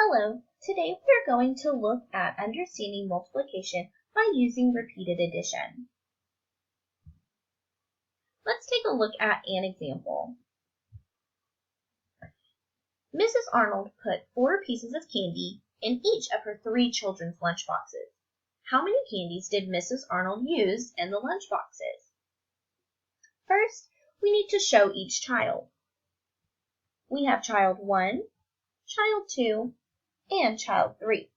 Hello, today we're going to look at understanding multiplication by using repeated addition. Let's take a look at an example. Mrs. Arnold put 4 pieces of candy in each of her 3 children's lunchboxes. How many candies did Mrs. Arnold use in the lunchboxes? First, we need to show each child. We have child 1, child 2, and child 3.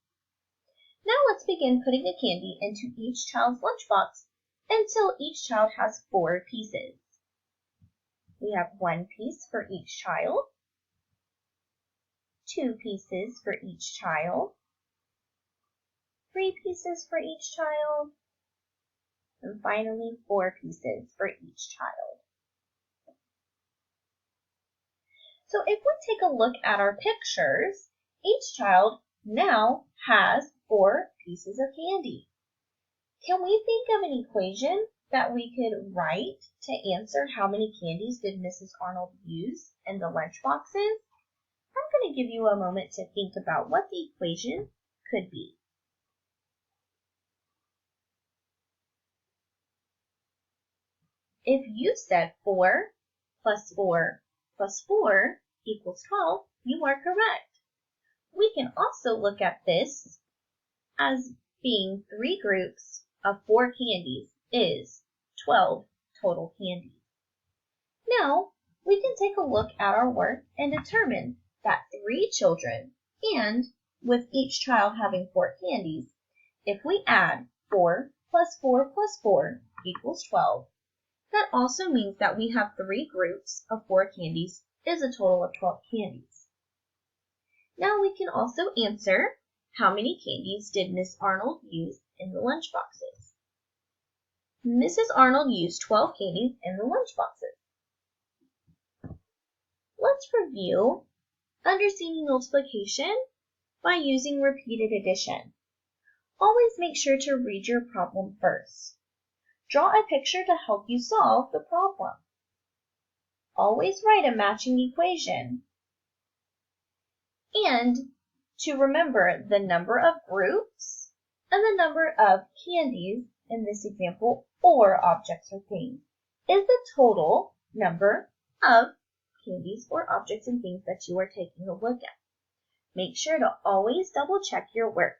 Now let's begin putting the candy into each child's lunchbox until each child has 4 pieces. We have 1 piece for each child, 2 pieces for each child, 3 pieces for each child, and finally 4 pieces for each child. So if we take a look at our pictures, each child now has 4 pieces of candy. Can we think of an equation that we could write to answer how many candies did Mrs. Arnold use in the lunchboxes? I'm going to give you a moment to think about what the equation could be. If you said 4 plus 4 plus 4 equals 12, you are correct. We can also look at this as being 3 groups of 4 candies is 12 total candies. Now, we can take a look at our work and determine that 3 children, and with each child having 4 candies, if we add 4 plus 4 plus 4 equals 12, that also means that we have 3 groups of 4 candies is a total of 12 candies. Now we can also answer how many candies did Miss Arnold use in the lunchboxes. Mrs. Arnold used 12 candies in the lunchboxes. Let's review understanding multiplication by using repeated addition. Always make sure to read your problem first. Draw a picture to help you solve the problem. Always write a matching equation. And to remember the number of groups and the number of candies in this example, or objects or things, is the total number of candies or objects and things that you are taking a look at. Make sure to always double check your work.